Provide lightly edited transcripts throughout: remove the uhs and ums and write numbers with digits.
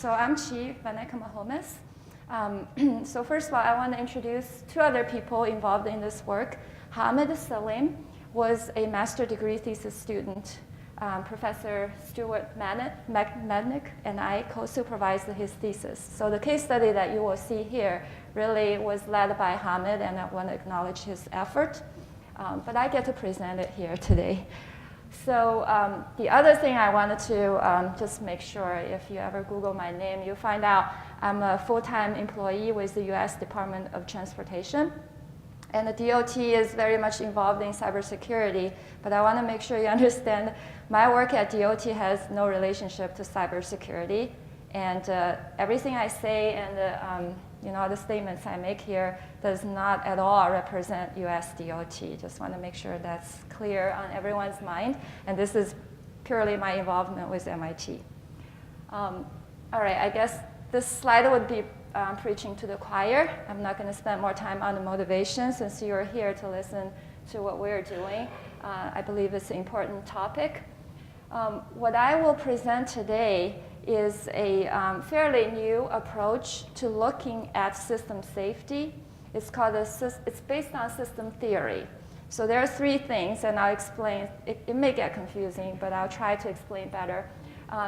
So I'm Chi van Eikema Hommes. So first of all, I want to introduce two other people involved in this work. Hamid Salim was a master's degree thesis student. Professor Stuart Madnick and I co-supervised his thesis. So the case study that you will see here really was led by Hamid, and I want to acknowledge his effort. But I get to present it here today. So the other thing I wanted to just make sure, if you ever Google my name, you find out I'm a full-time employee with the US Department of Transportation. And the DOT is very much involved in cybersecurity, but I want to make sure you understand my work at DOT has no relationship to cybersecurity. And everything I say and the statements I make here does not at all represent US DOT. Just want to make sure that's clear on everyone's mind. And this is purely my involvement with MIT. All right, I guess this slide would be preaching to the choir. I'm not going to spend more time on the motivation since you're here to listen to what we're doing. I believe it's an important topic. What I will present today is a fairly new approach to looking at system safety. It's based on system theory. So there are three things, and I'll explain. It may get confusing, but I'll try to explain better.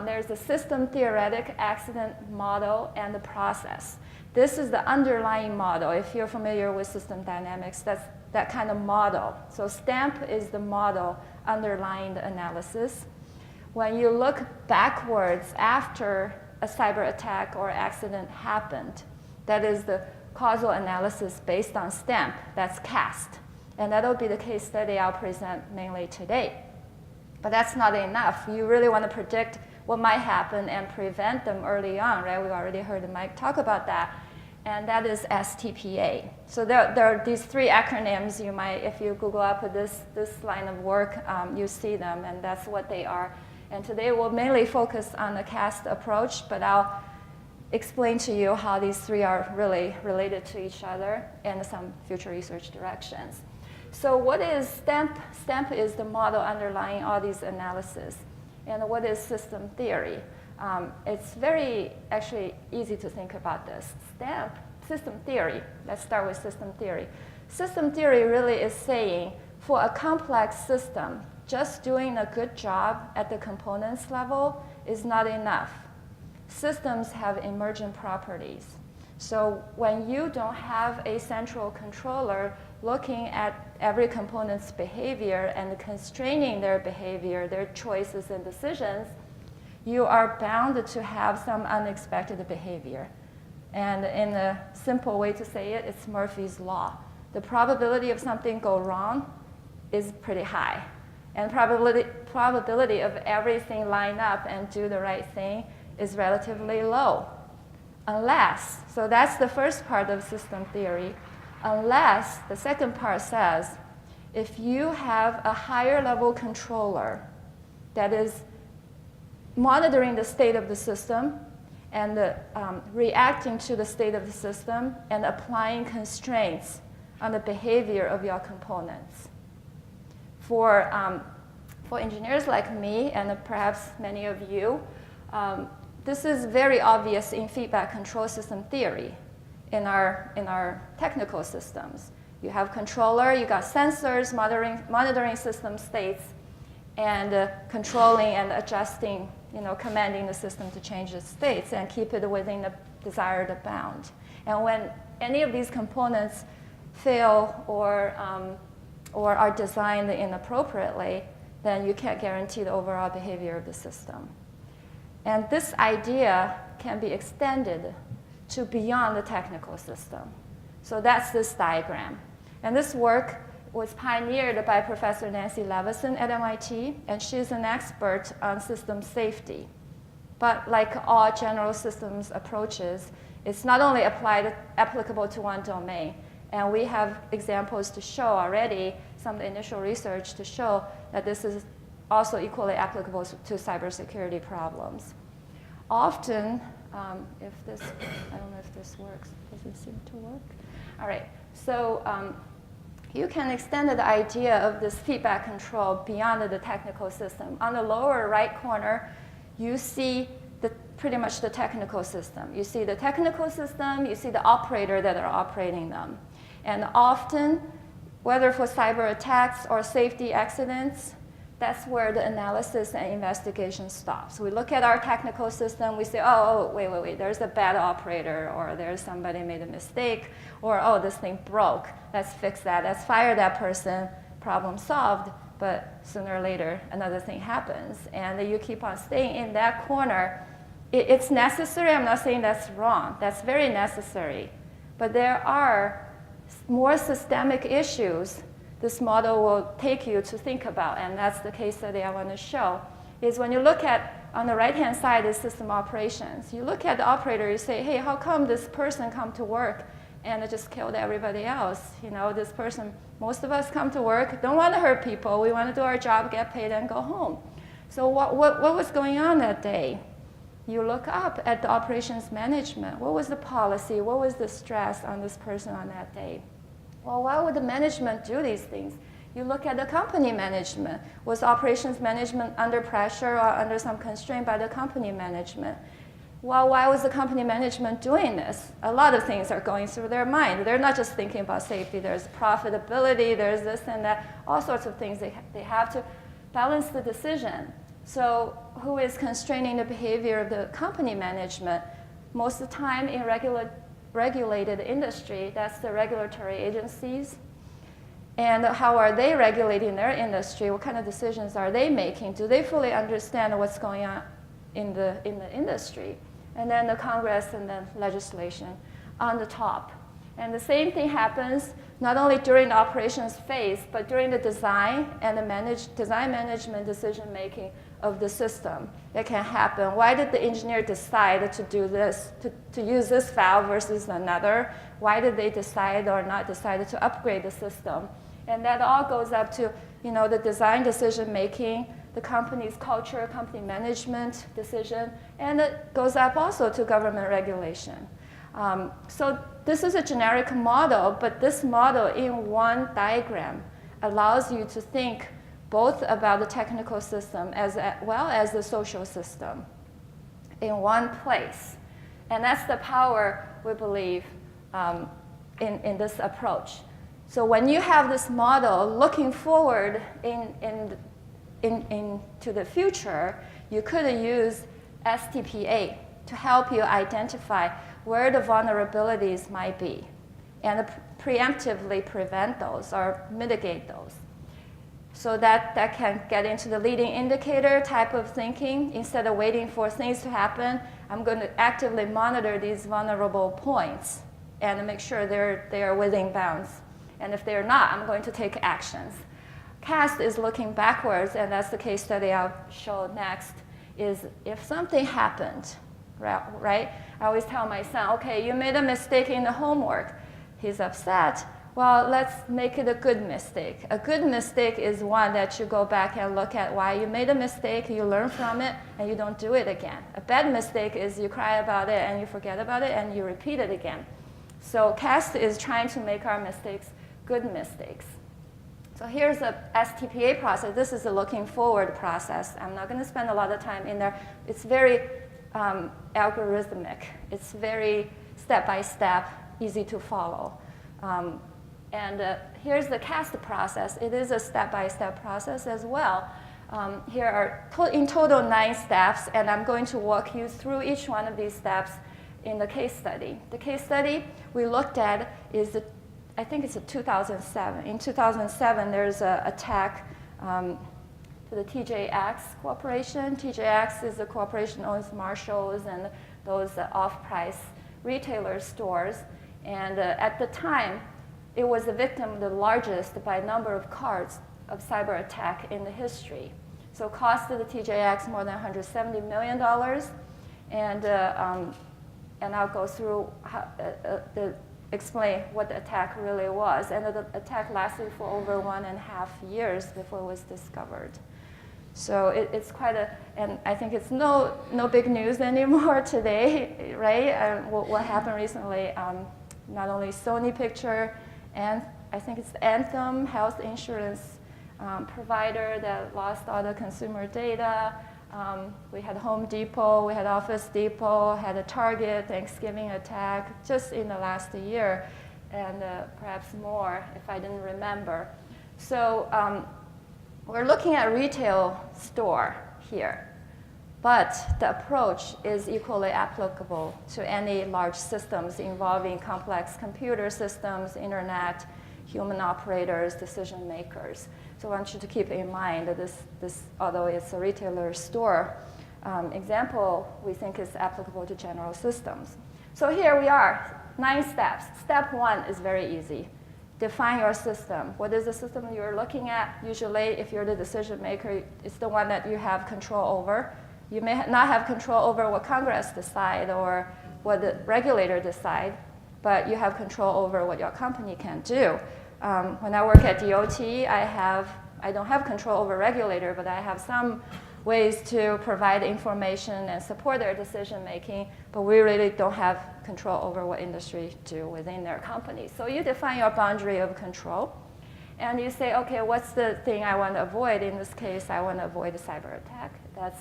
There's the system theoretic accident model and the process. This is the underlying model. If you're familiar with system dynamics, that's that kind of model. So STAMP is the model underlying the analysis. When you look backwards after a cyber attack or accident happened, that is the causal analysis based on STAMP. That's CAST. And that'll be the case study I'll present mainly today. But that's not enough. You really want to predict what might happen and prevent them early on, right? We've already heard Mike talk about that. And that is STPA. So there are these three acronyms. You might, if you Google up this line of work, you see them, and that's what they are. And today we'll mainly focus on the CAST approach, but I'll explain to you how these three are really related to each other and some future research directions. So what is STAMP? STAMP is the model underlying all these analyses. And what is system theory? It's very actually easy to think about this. STAMP, system theory. Let's start with system theory. System theory really is saying for a complex system, just doing a good job at the components level is not enough. Systems have emergent properties. So when you don't have a central controller looking at every component's behavior and constraining their behavior, their choices and decisions, you are bound to have some unexpected behavior. And in a simple way to say it, it's Murphy's Law. The probability of something go wrong is pretty high. And probability of everything line up and do the right thing is relatively low. Unless, so that's the first part of system theory, unless the second part says, if you have a higher level controller that is monitoring the state of the system and reacting to the state of the system and applying constraints on the behavior of your components. For engineers like me and perhaps many of you, this is very obvious in feedback control system theory in our technical systems. You have controller, you got sensors monitoring system states and controlling and adjusting, commanding the system to change its states and keep it within the desired bound. And when any of these components fail or are designed inappropriately, then you can't guarantee the overall behavior of the system. And this idea can be extended to beyond the technical system. So that's this diagram. And this work was pioneered by Professor Nancy Leveson at MIT, and she's an expert on system safety. But like all general systems approaches, it's not only applicable to one domain. And we have examples to show already, some initial research to show that this is also equally applicable to cybersecurity problems. Often, I don't know if this works. Does it seem to work? All right, so you can extend the idea of this feedback control beyond the technical system. On the lower right corner, you see pretty much the technical system. You see the technical system, you see the operator that are operating them. And often, whether for cyber attacks or safety accidents, that's where the analysis and investigation stops. We look at our technical system, we say, oh, wait, there's a bad operator, or there's somebody made a mistake, or oh, this thing broke, let's fix that, let's fire that person, problem solved. But sooner or later, another thing happens, and you keep on staying in that corner. It's necessary. I'm not saying that's wrong. That's very necessary. But there are more systemic issues this model will take you to think about, and that's the case study I want to show, is when you look at, on the right-hand side is system operations. You look at the operator, you say, hey, how come this person come to work and it just killed everybody else? You know, this person, most of us come to work, don't want to hurt people. We want to do our job, get paid, and go home. So what was going on that day? You look up at the operations management. What was the policy? What was the stress on this person on that day? Well, why would the management do these things? You look at the company management. Was operations management under pressure or under some constraint by the company management? Well, why was the company management doing this? A lot of things are going through their mind. They're not just thinking about safety. There's profitability, there's this and that, all sorts of things. They have to balance the decision. So who is constraining the behavior of the company management? Most of the time in regulated industry, that's the regulatory agencies. And how are they regulating their industry? What kind of decisions are they making? Do they fully understand what's going on in the industry? And then the Congress and then legislation on the top. And the same thing happens not only during the operations phase, but during the design and the design management decision making of the system. That can happen. Why did the engineer decide to do this, to use this valve versus another? Why did they decide or not decide to upgrade the system? And that all goes up to, you know, the design decision making, the company's culture, company management decision, and it goes up also to government regulation. So this is a generic model, but this model in one diagram allows you to think both about the technical system as well as the social system in one place. And that's the power, we believe, in this approach. So when you have this model looking forward into the future, you could use STPA to help you identify where the vulnerabilities might be and preemptively prevent those or mitigate those. So that can get into the leading indicator type of thinking. Instead of waiting for things to happen, I'm going to actively monitor these vulnerable points and make sure they are within bounds. And if they're not, I'm going to take actions. CAST is looking backwards, and that's the case study I'll show next, is if something happened, right? I always tell my son, okay, you made a mistake in the homework. He's upset. Well, let's make it a good mistake. A good mistake is one that you go back and look at why you made a mistake, you learn from it, and you don't do it again. A bad mistake is you cry about it and you forget about it and you repeat it again. So CAST is trying to make our mistakes good mistakes. So here's a STPA process. This is a looking forward process. I'm not going to spend a lot of time in there. It's very algorithmic. It's very step-by-step, easy to follow. Here's the CAST process. It is a step-by-step process as well. Here are in total 9 steps, and I'm going to walk you through each one of these steps in the case study. The case study we looked at is, I think it's a 2007. In 2007, there's an attack to the TJX Corporation. TJX is a corporation that owns Marshalls and those off-price retailer stores. And at the time, it was the victim, the largest by number of cards of cyber attack in the history. So cost to the TJX more than $170 million. And I'll go through explain what the attack really was. And the attack lasted for over 1.5 years before it was discovered. So it's quite and I think it's no big news anymore today, right? What happened recently, not only Sony Picture, and I think it's Anthem health insurance provider that lost all the consumer data. We had Home Depot, we had Office Depot, had a Target Thanksgiving attack just in the last year, and perhaps more if I didn't remember. So we're looking at retail store here, but the approach is equally applicable to any large systems involving complex computer systems, internet, human operators, decision makers. So I want you to keep in mind that this although it's a retailer store example, we think is applicable to general systems. So here we are, 9 steps. Step 1 is very easy. Define your system. What is the system you're looking at? Usually, if you're the decision maker, it's the one that you have control over. You may not have control over what Congress decide or what the regulator decide, but you have control over what your company can do. When I work at DOT, I don't have control over regulator, but I have some ways to provide information and support their decision making, but we really don't have control over what industry do within their company. So you define your boundary of control, and you say, okay, what's the thing I want to avoid? In this case, I want to avoid a cyber attack. That's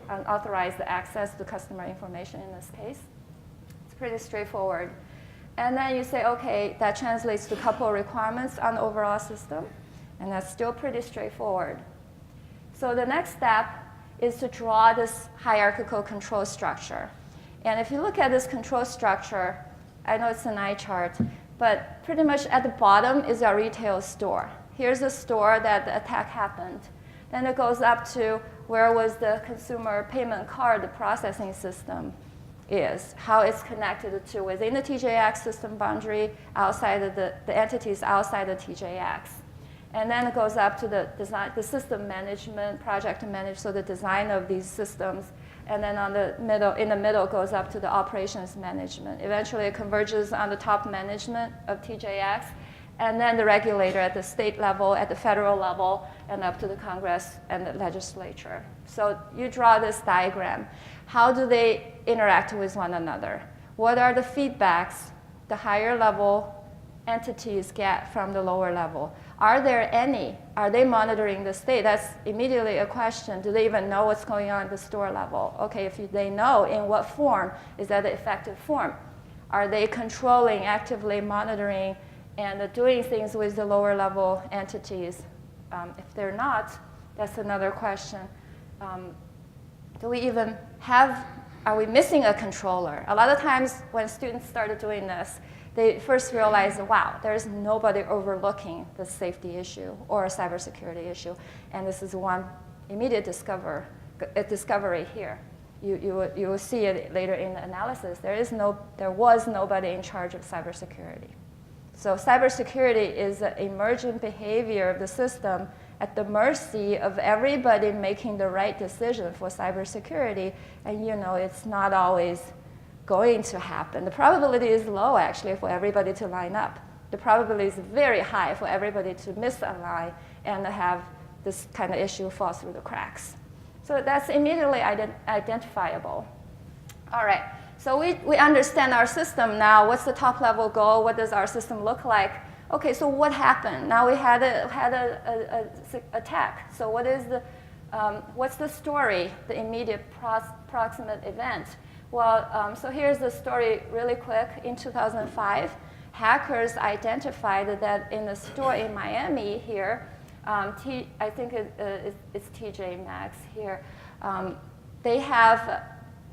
unauthorized access to customer information in this case. It's pretty straightforward. And then you say, okay, that translates to a couple of requirements on the overall system, and that's still pretty straightforward. So the next step is to draw this hierarchical control structure. And if you look at this control structure, I know it's an eye chart, but pretty much at the bottom is our retail store. Here's a store that the attack happened. Then it goes up to where was the consumer payment card processing system is, how it's connected to within the TJX system boundary, outside of the entities outside the TJX. And then it goes up to the design, the system management, project management, so the design of these systems. And then in the middle goes up to the operations management. Eventually it converges on the top management of TJX, and then the regulator at the state level, at the federal level, and up to the Congress and the legislature. So you draw this diagram. How do they interact with one another? What are the feedbacks the higher level entities get from the lower level? Are there any? Are they monitoring the state? That's immediately a question. Do they even know what's going on at the store level? Okay, if they know, in what form is that the effective form? Are they controlling, actively monitoring, and doing things with the lower level entities? If they're not, that's another question. Do we even have, are we missing a controller? A lot of times when students started doing this, they first realize, wow, there's nobody overlooking the safety issue or a cybersecurity issue. And this is one immediate discovery here. You will see it later in the analysis. There was nobody in charge of cybersecurity. So cybersecurity is an emergent behavior of the system at the mercy of everybody making the right decision for cybersecurity. And it's not always going to happen. The probability is low, actually, for everybody to line up. The probability is very high for everybody to misalign and have this kind of issue fall through the cracks. So that's immediately identifiable. All right, so we understand our system now. What's the top level goal? What does our system look like? Okay, so what happened? Now we had a attack. So what's the story, the immediate proximate event? Well, so here's the story really quick. In 2005, hackers identified that in a store in Miami here, I think it's TJ Maxx here, they have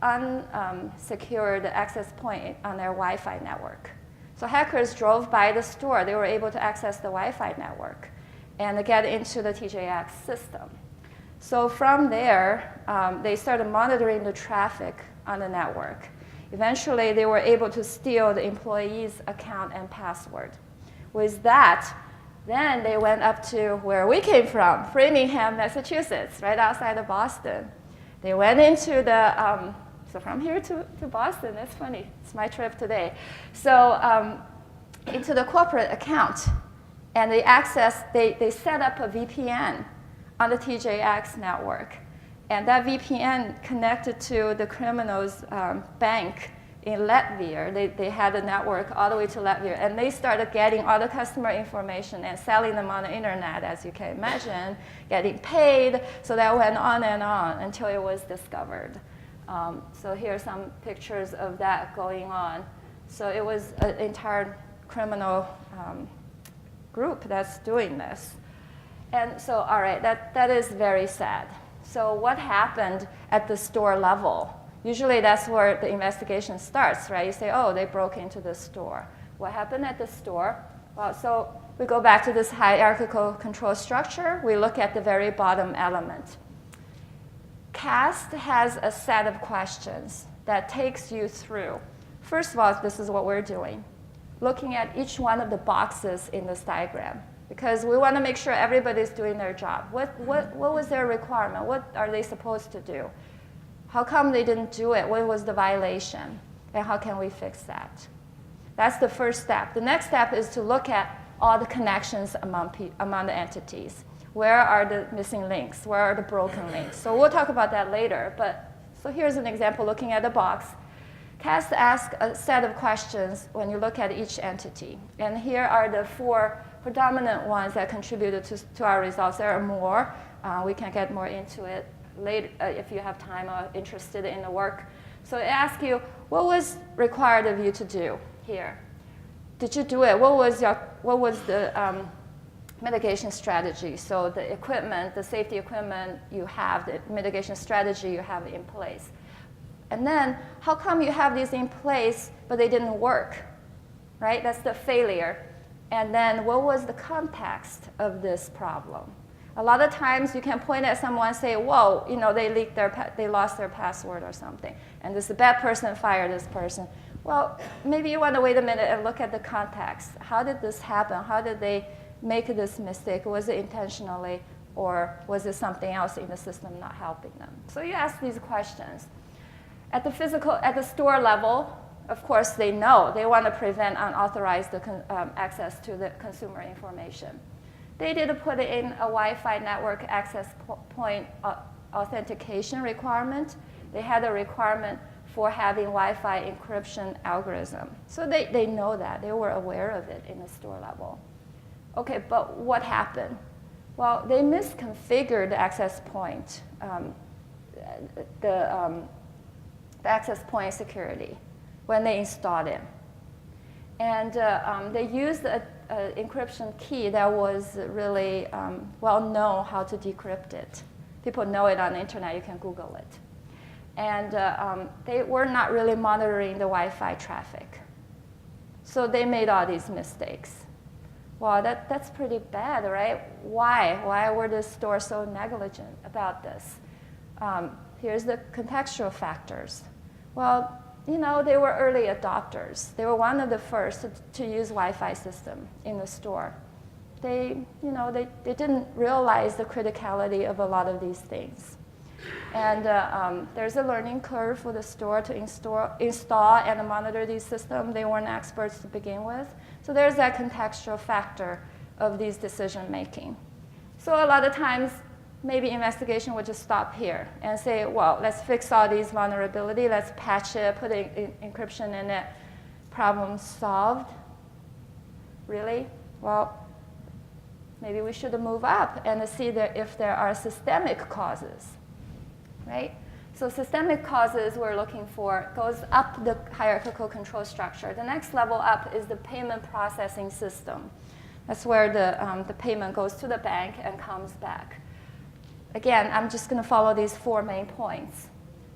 unsecured access point on their Wi-Fi network. So hackers drove by the store. They were able to access the Wi-Fi network and get into the TJX system. So from there, they started monitoring the traffic on the network. Eventually, they were able to steal the employee's account and password. With that, then they went up to where we came from, Framingham, Massachusetts, right outside of Boston. They went into the, so from here to Boston, that's funny, it's my trip today. So into the corporate account, and they set up a VPN on the TJX network. And that VPN connected to the criminal's bank in Latvia. They had a network all the way to Latvia, and they started getting all the customer information and selling them on the internet, as you can imagine, getting paid. So that went on and on until it was discovered. So here are some pictures of that going on. So it was an entire criminal group that's doing this. And so, all right, that is very sad. So what happened at the store level? Usually that's where the investigation starts, right? You say, oh, they broke into the store. What happened at the store? Well, so we go back to this hierarchical control structure. We look at the very bottom element. CAST has a set of questions that takes you through. First of all, this is what we're doing, looking at each one of the boxes in this diagram, because we want to make sure everybody's doing their job. What was their requirement? What are they supposed to do? How come they didn't do it? What was the violation? And how can we fix that? That's the first step. The next step is to look at all the connections among the entities. Where are the missing links? Where are the broken links? So we'll talk about that later. But so here's an example looking at the box. CAST asks a set of questions when you look at each entity. And here are the 4 predominant ones that contributed to our results. There are more. We can get more into it later if you have time or interested in the work. So it asks you, what was required of you to do here? Did you do it? What was the mitigation strategy? So the equipment, the safety equipment you have, the mitigation strategy you have in place. And then, how come you have these in place, but they didn't work, right? That's the failure. And then, what was the context of this problem? A lot of times, you can point at someone and say, whoa, they lost their password or something. And this bad person fired this person. Well, maybe you want to wait a minute and look at the context. How did this happen? How did they make this mistake? Was it intentionally, or was it something else in the system not helping them? So you ask these questions. At the store level, of course, they know. They want to prevent unauthorized access to the consumer information. They did put in a Wi-Fi network access point authentication requirement. They had a requirement for having Wi-Fi encryption algorithm. So they know that. They were aware of it in the store level. Okay, but what happened? Well, they misconfigured the access point, the access point security when they installed it. And they used an encryption key that was really well known how to decrypt it. People know it on the internet. You can Google it. And they were not really monitoring the Wi-Fi traffic. So they made all these mistakes. Well, that's pretty bad, right? Why? Why were the stores so negligent about this? Here's the contextual factors. Well, they were early adopters. They were one of the first to use Wi-Fi system in the store. They didn't realize the criticality of a lot of these things. And there's a learning curve for the store to install and monitor these systems. They weren't experts to begin with. So there's that contextual factor of these decision making. So a lot of times, maybe investigation would just stop here and say, well, let's fix all these vulnerability. Let's patch it, put encryption in it. Problem solved. Really? Well, maybe we should move up and see if there are systemic causes, right? So systemic causes we're looking for goes up the hierarchical control structure. The next level up is the payment processing system. That's where the payment goes to the bank and comes back. Again, I'm just going to follow these 4 main points.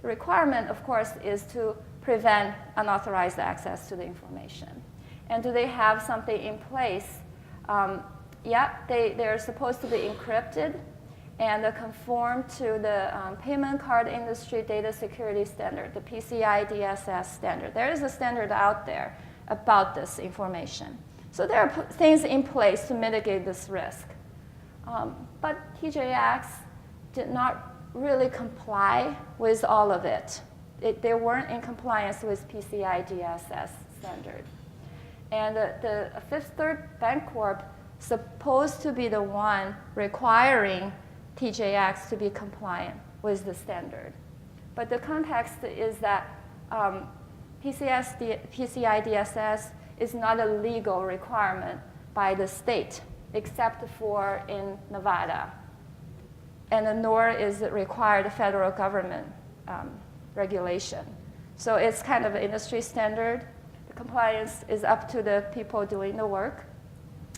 The requirement, of course, is to prevent unauthorized access to the information. And do they have something in place? Yeah, they're supposed to be encrypted and conform to the payment card industry data security standard, the PCI DSS standard. There is a standard out there about this information. So there are things in place to mitigate this risk. But TJX did not really comply with all of it. They weren't in compliance with PCI DSS standard. And the Fifth Third Bancorp supposed to be the one requiring TJX to be compliant with the standard. But the context is that PCI DSS is not a legal requirement by the state, except for in Nevada. And nor is it required federal government regulation. So it's kind of an industry standard. The compliance is up to the people doing the work.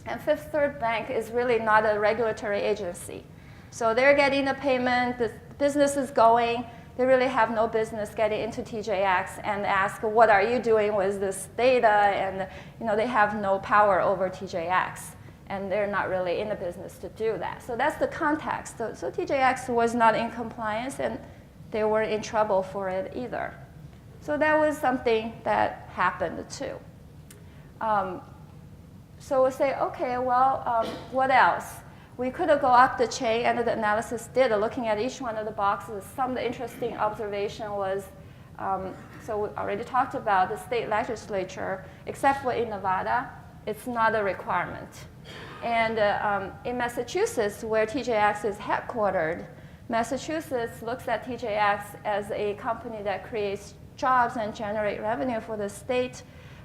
And Fifth Third Bank is really not a regulatory agency. So they're getting the payment, the business is going. They really have no business getting into TJX and ask, what are you doing with this data? And they have no power over TJX. And they're not really in the business to do that. So that's the context. So TJX was not in compliance, and they weren't in trouble for it either. So that was something that happened too. So we'll say, okay, well, what else? We could go up the chain, and the analysis did, looking at each one of the boxes. Some of the interesting observation was, so we already talked about the state legislature, except for in Nevada, it's not a requirement. And in Massachusetts, where TJX is headquartered, Massachusetts looks at TJX as a company that creates jobs and generate revenue for the state,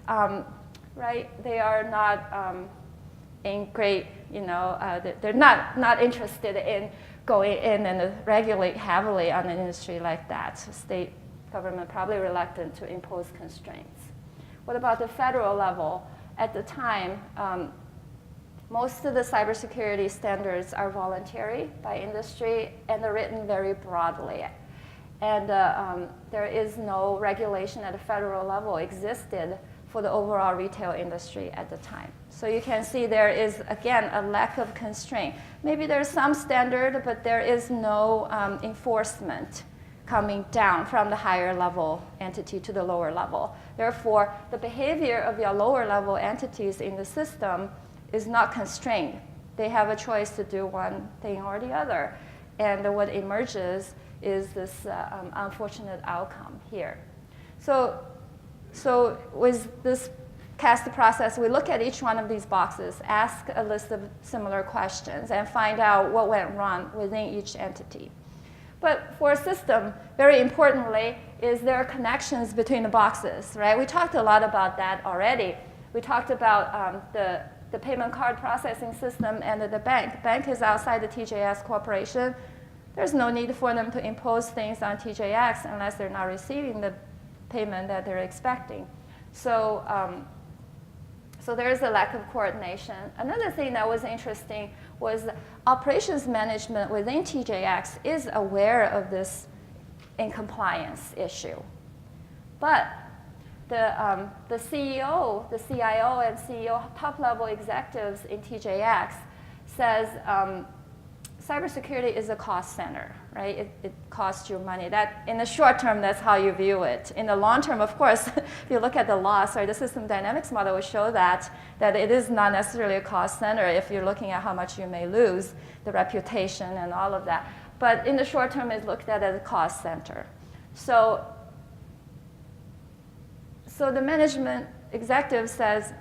right? They are not in great, they're not interested in going in and regulate heavily on an industry like that. So state government probably reluctant to impose constraints. What about the federal level? At the time, most of the cybersecurity standards are voluntary by industry, and they're written very broadly. And there is no regulation at the federal level existed for the overall retail industry at the time. So you can see there is, again, a lack of constraint. Maybe there's some standard, but there is no enforcement coming down from the higher level entity to the lower level. Therefore, the behavior of your lower level entities in the system is not constrained. They have a choice to do one thing or the other. And what emerges is this unfortunate outcome here. So with this CAST process, we look at each one of these boxes, ask a list of similar questions, and find out what went wrong within each entity. But for a system, very importantly, is there are connections between the boxes, right? We talked a lot about that already. We talked about the payment card processing system and the bank. Bank is outside the TJX corporation. There's no need for them to impose things on TJX unless they're not receiving the payment that they're expecting. So, so there is a lack of coordination. Another thing that was interesting was operations management within TJX is aware of this incompliance issue. But the CEO, the CIO and CEO top-level executives in TJX says cybersecurity is a cost center, right? It costs you money. That, in the short term, that's how you view it. In the long term, of course, if you look at the loss, or the system dynamics model will show that it is not necessarily a cost center if you're looking at how much you may lose, the reputation and all of that. But in the short term, it's looked at as a cost center. So the management executive says,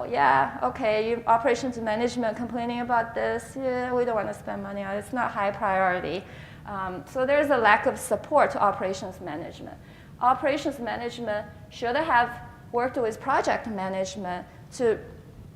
yeah, okay, operations management complaining about this. Yeah, we don't want to spend money on it. It's not high priority. So there's a lack of support to operations management. Operations management should have worked with project management to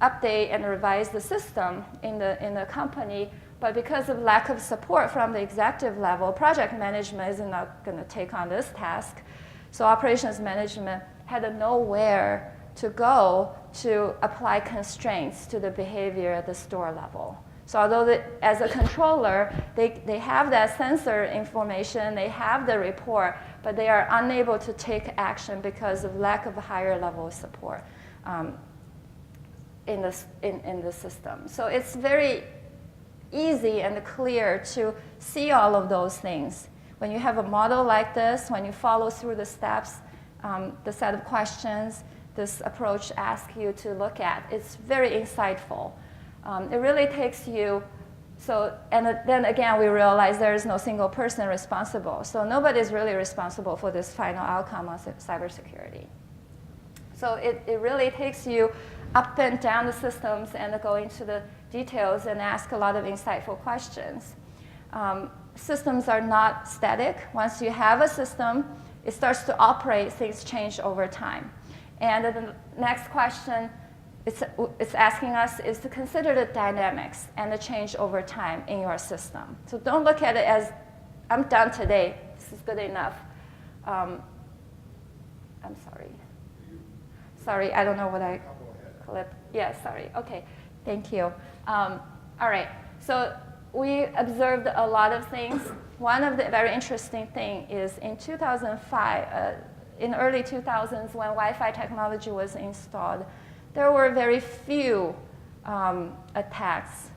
update and revise the system in the company. But because of lack of support from the executive level, project management is not going to take on this task. So operations management had nowhere to go to apply constraints to the behavior at the store level. So although as a controller, they have that sensor information, they have the report, but they are unable to take action because of lack of higher level support in the system. So it's very easy and clear to see all of those things. When you have a model like this, when you follow through the steps, the set of questions this approach asks you to look at, it's very insightful. It really takes you, and then again, we realize there is no single person responsible. So nobody's really responsible for this final outcome of cybersecurity. So it really takes you up and down the systems and go into the details and ask a lot of insightful questions. Systems are not static. Once you have a system, it starts to operate, things change over time. And the next question it's asking us is to consider the dynamics and the change over time in your system. So don't look at it as, I'm done today, this is good enough. I'm sorry. Sorry, I don't know what I clipped. Yeah, sorry, okay, thank you. All right, so we observed a lot of things. One of the very interesting things is in 2005, in early 2000s when Wi-Fi technology was installed, there were very few attacks,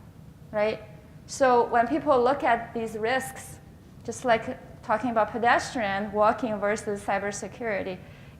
right? So when people look at these risks, just like talking about pedestrian walking versus cybersecurity,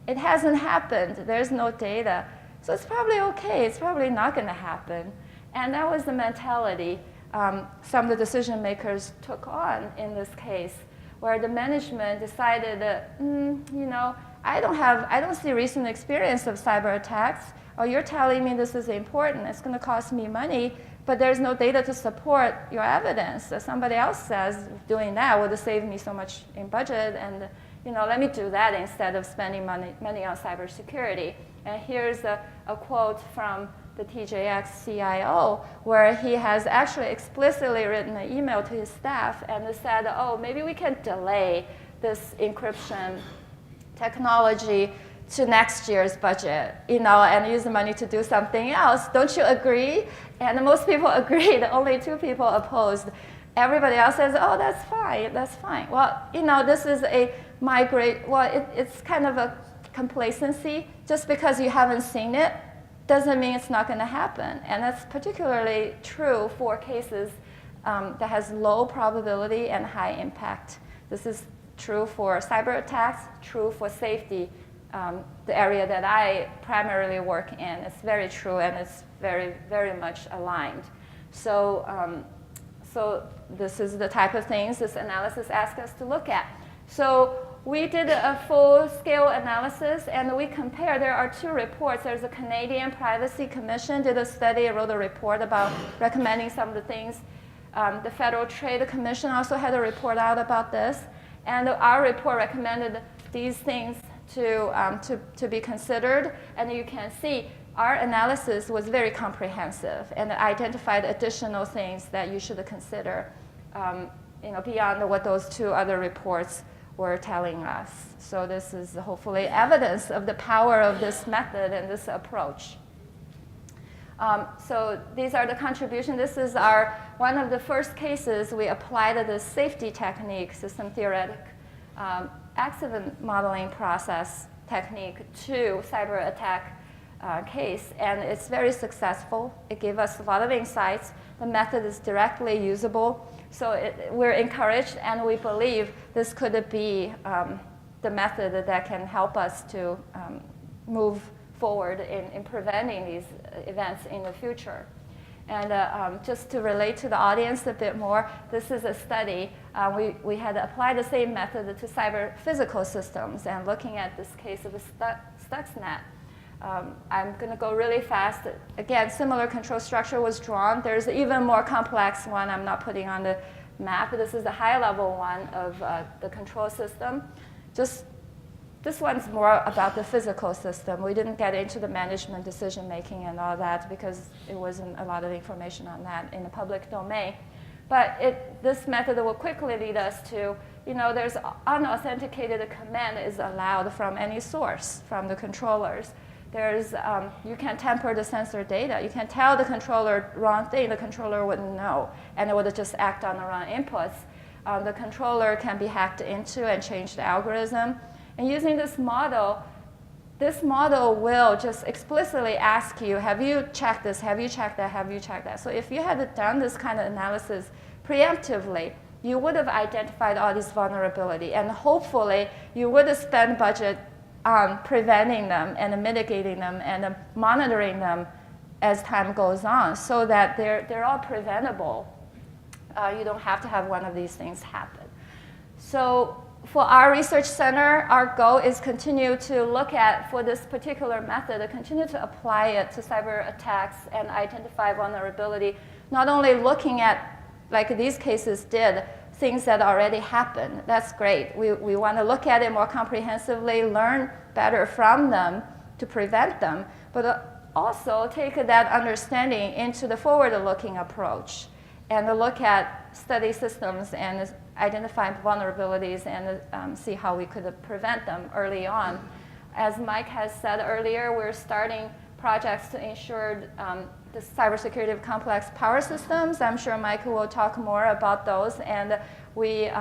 it hasn't happened. There's no data. So it's probably okay. It's probably not going to happen. And that was the mentality some of the decision makers took on in this case, where the management decided that, you know, I don't see recent experience of cyber attacks. Oh, you're telling me this is important. It's going to cost me money, but there's no data to support your evidence. So somebody else says doing that would saved me so much in budget, and you know, let me do that instead of spending money on cybersecurity. And here's a quote from the TJX CIO, where he has actually explicitly written an email to his staff and said, oh, maybe we can delay this encryption technology to next year's budget, you know, and use the money to do something else. Don't you agree? And most people agreed. Only 2 people opposed. Everybody else says, oh, that's fine, that's fine. Well, you know, this is a it's kind of a complacency. Just because you haven't seen it doesn't mean it's not going to happen. And that's particularly true for cases that has low probability and high impact. This is true for cyber attacks, true for safety, the area that I primarily work in. It's very true, and it's very, very much aligned. So, so this is the type of things this analysis asks us to look at. So we did a full-scale analysis, and we compared. There are 2 reports. There's a Canadian Privacy Commission did a study, wrote a report about recommending some of the things. The Federal Trade Commission also had a report out about this. And our report recommended these things to be considered. And you can see our analysis was very comprehensive and identified additional things that you should consider you know, beyond what those 2 other reports were telling us. So this is hopefully evidence of the power of this method and this approach. So these are the contributions. This is one of the first cases we applied this safety technique, system theoretic accident modeling process technique to cyber attack case, and it's very successful. It gave us a lot of insights. The method is directly usable, so we're encouraged, and we believe this could be the method that can help us to move forward in preventing these events in the future. And just to relate to the audience a bit more, this is a study. We had applied the same method to cyber physical systems, and looking at this case of a Stuxnet. I'm going to go really fast. Again, similar control structure was drawn. There's an even more complex one I'm not putting on the map. This is the high-level one of the control system. This one's more about the physical system. We didn't get into the management decision-making and all that because it wasn't a lot of information on that in the public domain. But this method will quickly lead us to, you know, there's unauthenticated command is allowed from any source, from the controllers. There's, you can tamper the sensor data. You can tell the controller wrong thing, the controller wouldn't know, and it would just act on the wrong inputs. The controller can be hacked into and change the algorithm. And using this model will just explicitly ask you, have you checked this, have you checked that, have you checked that? So if you had done this kind of analysis preemptively, you would have identified all these vulnerabilities, and hopefully you would have spent budget on preventing them and mitigating them and monitoring them as time goes on, so that they're all preventable. You don't have to have one of these things happen. So for our research center, our goal is continue to look at, for this particular method, continue to apply it to cyber attacks and identify vulnerability, not only looking at, like these cases did, things that already happen. That's great. We want to look at it more comprehensively, learn better from them to prevent them, but also take that understanding into the forward-looking approach and look at study systems and identify vulnerabilities and see how we could prevent them early on. As Mike has said earlier, we're starting projects to ensure the cybersecurity of complex power systems. I'm sure Mike will talk more about those. And we,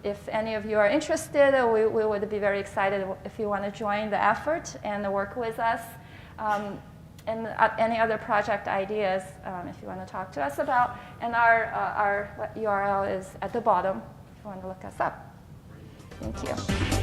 if any of you are interested, we would be very excited if you want to join the effort and work with us. And any other project ideas, if you want to talk to us about. And our URL is at the bottom if you want to look us up. Thank you.